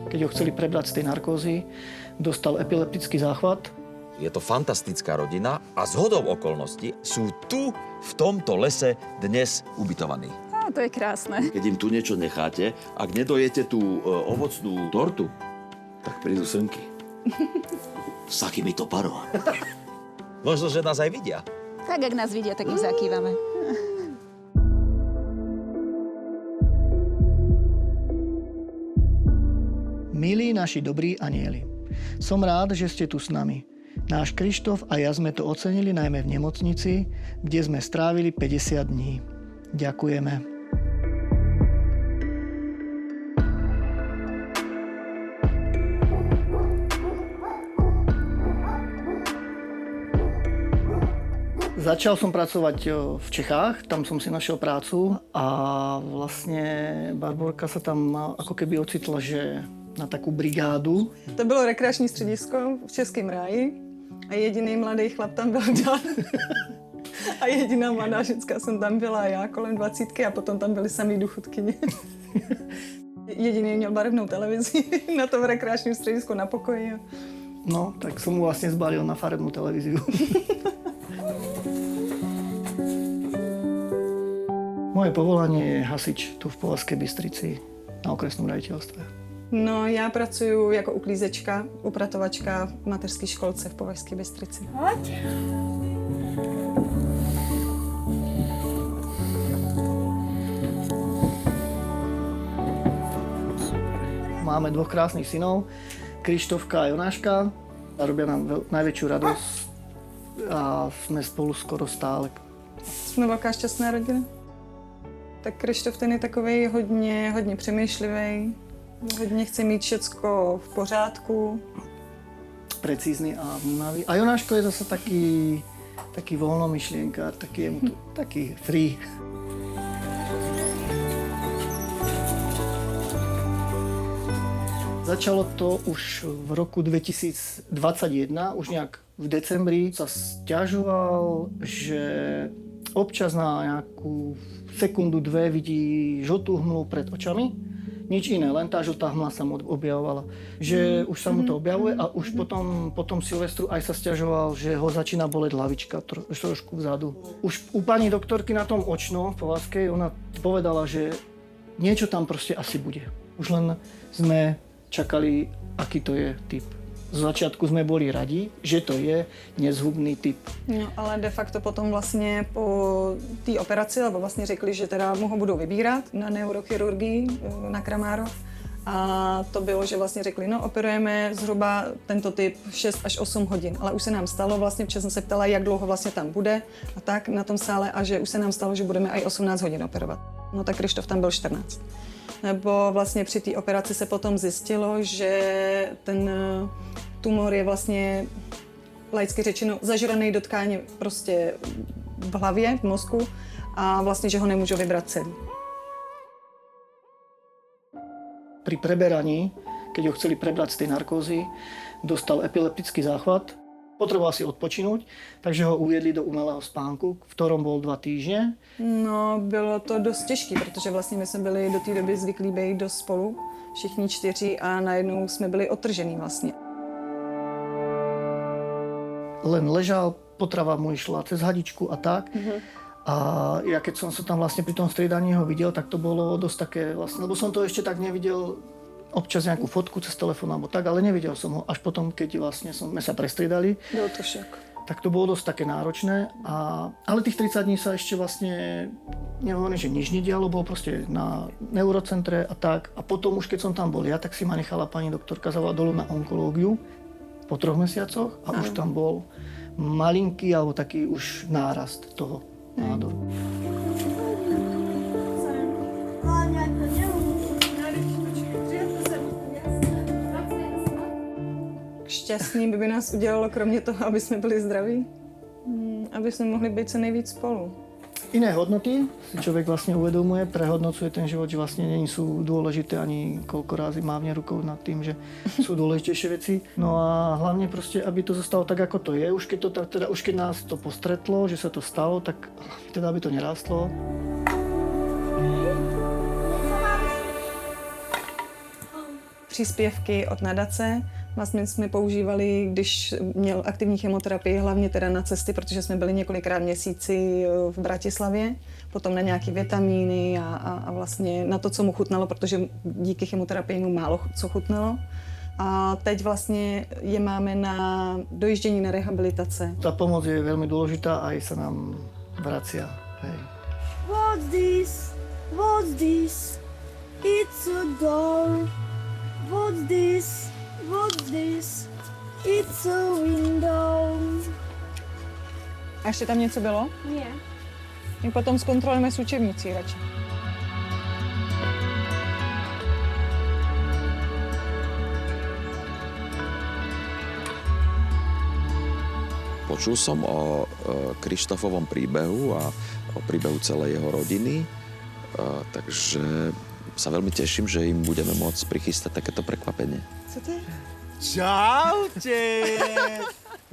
keď ho chceli prebrať z tej narkózy, dostal epileptický záchvat. Je to fantastická rodina a zhodou okolností sú tu, v tomto lese, dnes ubytovaní. Á, to je krásne. Keď im tu niečo necháte, ak nedojete tú ovocnú tortu, tak prídu srnky. S takýmito parou. Možno, že nás aj vidia. Tak, ak nás vidia, tak im zakývame. Milí naši dobrí anjeli, som rád, že ste tu s nami. Náš Krištof a ja sme to ocenili najmä v nemocnici, kde sme strávili 50 dní. Ďakujeme. Začal som pracovať v Čechách, tam som si našiel prácu a vlastne Barborka sa tam ako keby ocitla, že na takú brigádu. To bylo rekreační středisko v Českém ráji a jediný mladý chlap tam byl Dan. A jediná mladá ženská jsem tam byla já kolem 20 a potom tam byly samý důchodkyně. Jediný měl barevnou televizi na tom rekreačním středisku na pokoji. No, tak som mu vlastne zbalil na farebnú televíziu. Moje povolanie je hasič tu v Považskej Bystrici na okresnom riaditeľstve. No, já pracuji jako uklízečka, upratovačka v mateřské školce v Považské Bystrici. Máme dvoch krásnych synov, Krištofka a Jonáška. A robia nám najväčšiu radosť a sme spolu skoro stále. Jsme velká šťastná rodina. Tak Krištof ten je takovej hodně přemýšlivý, hodně chce mít všecko v pořádku. Precízny a vnímavý. A Jonáško je zase taký voľnomyšlienkár, taký free. Začalo to už v roku 2021, už nejak v decembri sa sťažoval, že občas na nejakú sekundu, dve vidí žltú hmlu pred očami. Nič iné, len tá žltá hmla sa mu objavovala. Že už sa mu to objavuje a už potom Silvestru aj sa sťažoval, že ho začína boleť hlavička trošku vzadu. Už u pani doktorky na tom očnom v Považskej, ona povedala, že niečo tam proste asi bude. Už len sme čakali, aký to je typ. Z začiatku sme boli radi, že to je nezhubný typ. No, ale de facto potom vlastně po té operaci, lebo vlastně řekli, že teda mu ho budou vybírat na neurochirurgii na Kramárov. A to bylo, že vlastně řekli, no operujeme zhruba tento typ 6 až 8 hodin. Ale už se nám stalo, vlastně včas jsem se ptala, jak dlouho vlastně tam bude a tak na tom sále a že už se nám stalo, že budeme i 18 hodin operovat. No tak Krištof tam byl 14. Nebo vlastně při té operaci se potom zjistilo, že ten tumor je vlastně laicky řečeno zažraný do tkáně prostě v hlavě, v mozku a vlastně, že ho nemůžu vybrat celý. Pri preberaní, keď ho chceli prebrať z tej narkózy, dostal epileptický záchvat. Potreboval si odpočinúť, takže ho uviedli do umelého spánku, v ktorom bol 2 týždne. No, bylo to dost těžké, protože vlastně my jsme byli do té doby zvyklí být dost spolu, všichni 4 a najednou jsme byli odtržený vlastně. Len ležal, potrava mu išla cez hadičku a tak. A ja keď som sa tam vlastne pri tom striedaní ho videl, tak to bolo dosť také vlastne, lebo som to ešte tak nevidel, občas nejakú fotku cez telefón alebo tak, ale nevidel som ho až potom, keď vlastne sme sa prestriedali. Bylo to šok. Tak to bolo dosť také náročné, ale tých 30 dní sa ešte vlastne, nehovorím, že nič nedialo, bol proste na neurocentre a tak. A potom už keď som tam bol ja, tak si ma nechala pani doktorka zavolať dolu na onkológiu po 3 mesiacoch a už tam bol malinký alebo taký už nárast toho nádoru. Šťastný by nás udělalo, kromě toho, aby jsme byli zdraví, aby jsme mohli být co nejvíc spolu. Iné hodnoty si človek vlastne uvedomuje, prehodnocuje ten život, že vlastne nie sú dôležité ani koľko razy mávne rukou nad tým, že sú dôležitejšie veci. No a hlavne proste, aby to zostalo tak, ako to je. Už keď nás to postretlo, že sa to stalo, tak teda aby to nerástlo. příspěvky od nadace. Vlastně jsme používali, když měl aktivní chemoterapii, hlavně teda na cesty, protože jsme byli několikrát měsíci v Bratislavě, potom na nějaké vitamíny a vlastně na to, co mu chutnalo, protože díky chemoterapii mu málo co chutnalo. A teď vlastně je máme na dojíždění na rehabilitace. Tá pomoc je veľmi dôležitá a aj sa nám vracia. Hej. What's this? What's this? It's a door. What's this? What's this? It's a window. A ještě tam něco bylo? Nie. My potom zkontrolujeme s učebnicí radši. Počul som o Krištofovom príbehu a o príbehu celej jeho rodiny, takže sa veľmi teším, že im budeme môcť prichystať takéto prekvapenie. Co to je? Čaute!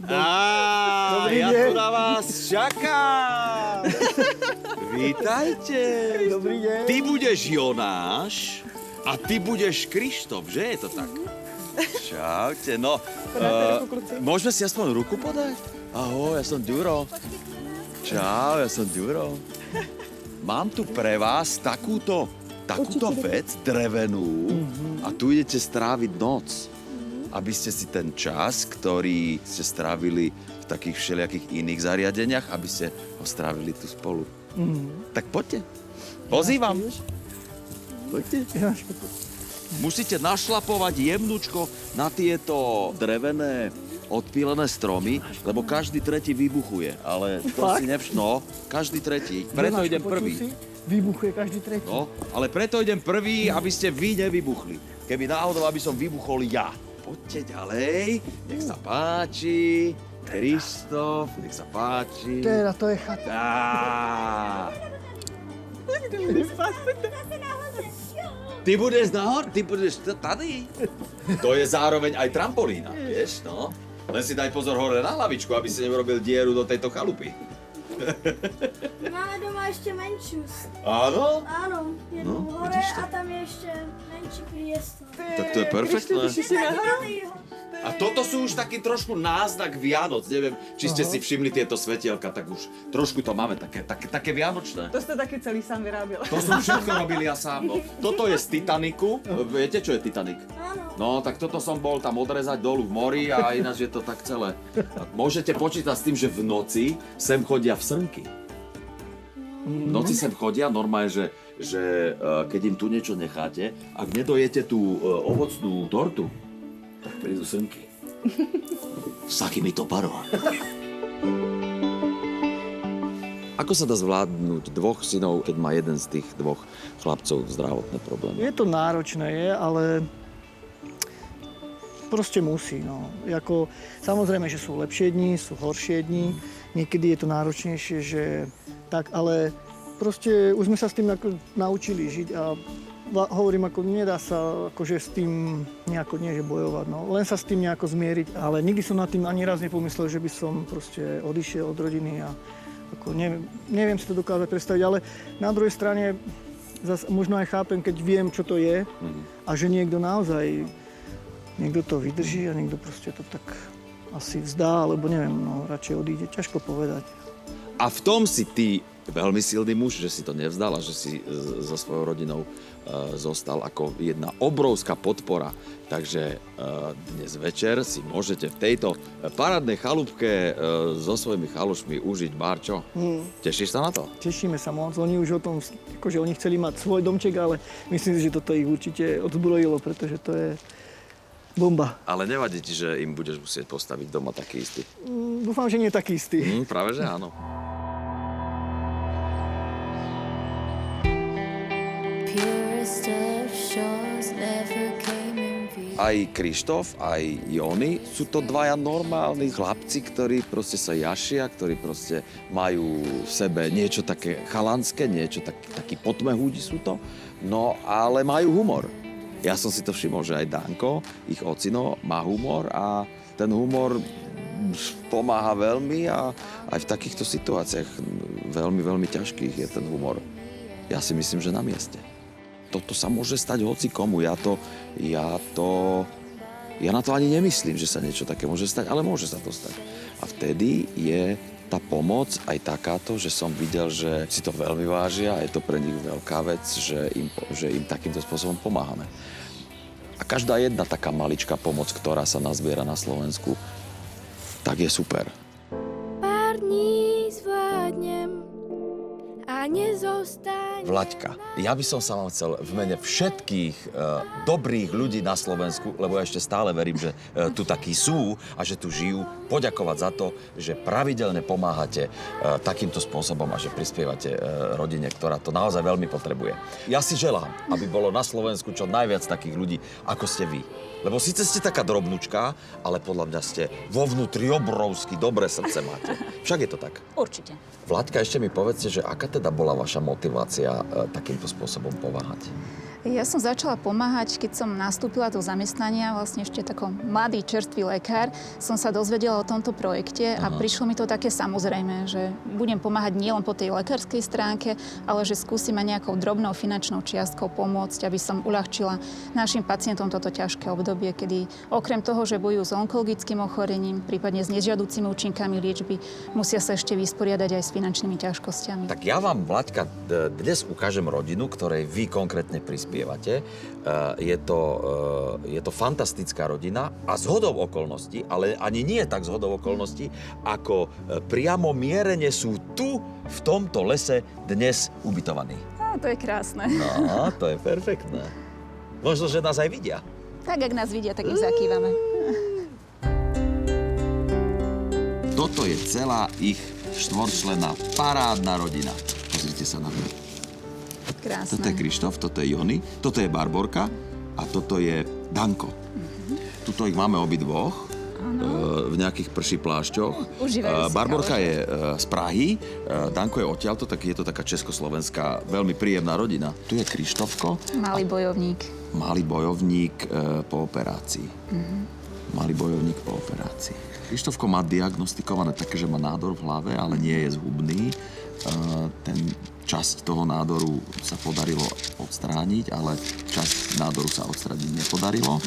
Dobrý ja deň. tu na vás čakám! Vítajte! Dobrý deň. Ty budeš Jonáš a ty budeš Krištof, že je to tak? Čaute, no. Podáte ruku, kluci? Môžeme si aspoň ruku podať? Ahoj, ja som Ďuro. Čau, ja som Ďuro. Mám tu pre vás takúto vec drevenú a tu idete stráviť noc. Aby ste si ten čas, ktorý ste strávili v takých všelijakých iných zariadeniach, aby ste ho strávili tu spolu. Tak poďte. Pozývam. Poďte. Musíte našlapovať jemnúčko na tieto drevené odpílené stromy, lebo každý tretí vybuchuje. Ale to Fakt? si No, každý tretí. Preto Jonáško, idem počul prvý. si? Vybuchuje každý tretí. No, ale preto idem prvý, aby ste vy nevybuchli. Keby náhodou, aby som vybuchol ja. Poďte ďalej, nech sa páči. Krištof, nech sa páči. Teraz to je chata. Á. Ty budeš nahor? Ty budeš tady? To je zároveň aj trampolína, vieš, no. Len si daj pozor hore na hlavičku, aby si neurobil dieru do tejto chalupy. Máme doma ještě menší. Áno? Áno, jednu No, hore vidíš to? a tam je ještě menší priestor. Tak to je perfektné. Malý ho. A toto sú už taký trošku náznak Vianoc. Neviem, či ste si všimli tieto svetielka, tak už trošku to máme také vianočné. To jste taky celý sám vyráběl. To som všetko robil ja sám. No. Toto je z Titaniku. Viete, čo je Titanic? Áno. No, tak toto som bol tam odrezať dolu v mori a ináč je to tak celé. A môžete počítať s tým, že v noci sem chodia vsrnky. V noci sem chodia normálne, že keď im tu niečo necháte, ak nedojete tú ovocnú tortu, tak prídu srnky. S takýmito parou. Ako sa dá zvládnuť dvoch synov, keď má jeden z tých dvoch chlapcov zdravotné problémy? Je to náročné, ale proste musí. No. Jako, samozrejme, že sú lepšie dni, sú horšie dni. Niekedy je to náročnejšie, že tak, ale proste už sme sa s tým ako naučili žiť a hovorím, ako nedá sa akože s tým nejako nie že bojovať, no. Len sa s tým nejako zmieriť, ale nikdy som nad tým ani raz nepomyslel, že by som proste odišiel od rodiny a ako neviem si to dokázať predstaviť, ale na druhej strane zase možno aj chápem, keď viem, čo to je a že niekto to vydrží a niekto proste to tak asi vzdá, alebo neviem, no radšej odíde, ťažko povedať. A v tom si ty veľmi silný muž, že si to nevzdal a že si so svojou rodinou zostal ako jedna obrovská podpora. Takže dnes večer si môžete v tejto parádnej chalúbke so svojimi chalušmi užiť barčo. Tešíš sa na to? Tešíme sa moc, oni už o tom, akože oni chceli mať svoj domček, ale myslím si, že toto ich určite odzbrojilo, pretože to je bomba. Ale nevadí ti, že im budeš musieť postaviť doma taký istý? Dúfam, že nie je taký istý. Práve, že áno. Purest of shores never came in view. Aj Krištof, aj Joni sú to dvaja normálni chlapci, ktorí proste sa jašia, ktorí proste majú v sebe niečo také chalanské, niečo taký potmehúdi sú to, no ale majú humor. Ja som si to všimol, že aj Danko, ich ocino, má humor a ten humor pomáha veľmi a aj v takýchto situáciách veľmi, veľmi ťažkých je ten humor. Ja si myslím, že na mieste. toto sa môže stať hocikomu. Ja na to ani nemyslím, že sa niečo také môže stať, ale môže sa to stať. A vtedy je tá pomoc aj takáto, že som videl, že si to veľmi vážia a je to pre nich veľká vec, že im takýmto spôsobom pomáhame. A každá jedna taká maličká pomoc, ktorá sa nazbiera na Slovensku, tak je super. Pár dní zvládnem a nezostane. Vlaďka, ja by som sa vám chcel v mene všetkých dobrých ľudí na Slovensku, lebo ja ešte stále verím, že tu takí sú a že tu žijú, poďakovať za to, že pravidelne pomáhate takýmto spôsobom a že prispievate rodine, ktorá to naozaj veľmi potrebuje. Ja si želám, aby bolo na Slovensku čo najviac takých ľudí, ako ste vy. Lebo síce ste taká drobnučka, ale podľa mňa ste vo vnútri obrovský, dobré srdce máte. Však je to tak. Určite. Vlaďka, ešte mi povedzte, že aká teda bola vaša motivácia takýmto spôsobom pomáhať? Ja som začala pomáhať, keď som nastúpila do zamestnania, vlastne ešte takom mladý, čerstvý lekár, som sa dozvedela o tomto projekte a prišlo mi to také samozrejme, že budem pomáhať nielen po tej lekárskej stránke, ale že skúsim aj nejakou drobnou finančnou čiastkou pomôcť, aby som uľahčila našim pacientom toto ťažké obdobie, kedy okrem toho, že bojujú s onkologickým ochorením, prípadne s nežiaducimi účinkami liečby, musia sa ešte vysporiadať aj s finančnými ťažkosťami. Tak ja vám, Vlaďka, dnes ukážem rodinu, ktorej vy konkrétne prispievate. Je to fantastická rodina a zhodou okolností, ale ani nie tak zhodou okolností, ako priamo mierene sú tu, v tomto lese, dnes ubytovaní. To je krásne. No, to je perfektné. Možno, že nás aj vidia. Tak, ak nás vidia, tak im zakývame. Toto je celá ich štvorčlenná parádna rodina. Pozrite sa na mňa. Krásne. Toto je Krištof, toto je Jony, toto je Barborka a toto je Danko. Tuto ich máme obidvoch v nejakých prší plášťoch. Užívajú si Barborka kaluže. je z Prahy, Danko je odtiaľto, tak je to taká československá, veľmi príjemná rodina. Tu je Krištofko. Malý bojovník. Malý bojovník po operácii. Malý bojovník po operácii. Krištofko má diagnostikované také, že má nádor v hlave, ale nie je zhubný. Ten časť toho nádoru sa podarilo odstrániť, ale časť nádoru sa odstrániť nepodarilo.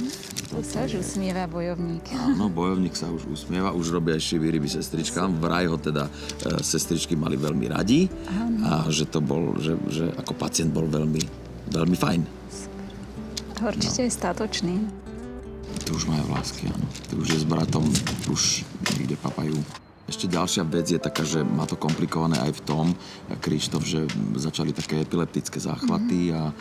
Tu sa už usmieva bojovník. Áno, bojovník sa už usmieva, už robia ešte výryby sestričkám. Vraj ho teda sestričky mali veľmi radi a že to bol, že ako pacient bol veľmi, veľmi fajn. Určite je statočný. Tu už majú lásky, áno. Tu už je s bratom, už niekde papajú. Ešte ďalšia vec je taká, že má to komplikované aj v tom, Krištof, že začali také epileptické záchvaty a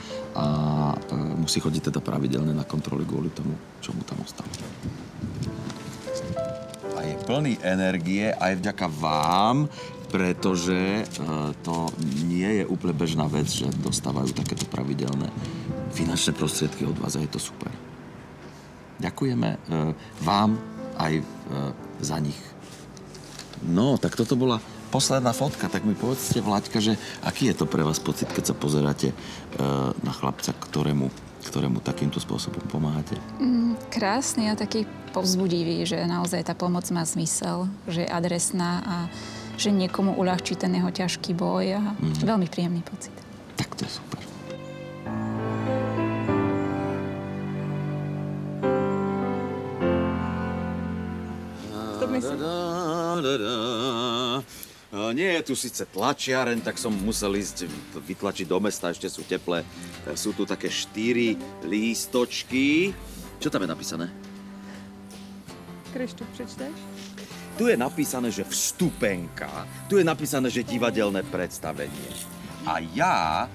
musí chodiť teda pravidelne na kontroly kvôli tomu, čo mu tam ostalo. A je plný energie aj vďaka vám, pretože to nie je úplne bežná vec, že dostávajú takéto pravidelné finančné prostriedky od vás a je to super. Ďakujeme vám aj za nich. No, tak toto bola posledná fotka. Tak mi povedzte, Vlaďka, že aký je to pre vás pocit, keď sa pozeráte na chlapca, ktorému takýmto spôsobom pomáhate? Krásny a taký povzbudivý, že naozaj tá pomoc má zmysel, že je adresná a že niekomu uľahčí ten jeho ťažký boj a veľmi príjemný pocit. Tak to je super. Nie je tu síce tlačiareň, tak som musel ísť vytlačiť do mesta, ešte sú teplé. Sú tu také 4 lístočky. Čo tam je napísané? Krištof, prečteš? Tu je napísané, že vstupenka, tu je napísané, že divadelné predstavenie. A ja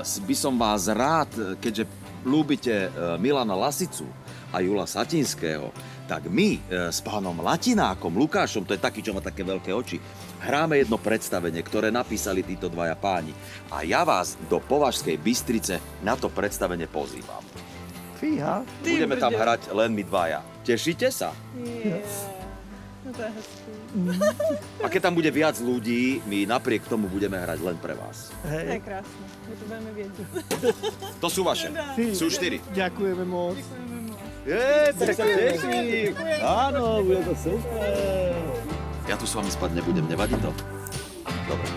by som vás rád, keďže ľúbite Milana Lasicu a Jula Satinského, tak my s pánom Latinákom, Lukášom, to je taký, čo má také veľké oči, hráme jedno predstavenie, ktoré napísali títo dvaja páni. A ja vás do Považskej Bystrice na to predstavenie pozývam. Fíha. Budeme tam hrať len my dvaja. Tešíte sa? No to je hezký. A keď tam bude viac ľudí, my napriek tomu budeme hrať len pre vás. To je Hej. krásne. My to budeme vědět. To sú vaše. Sú 4. Ďakujeme moc. Tak sa teším. Áno, bude to super. Ja tu s vami spať nebudem, nevadí to? Dobre.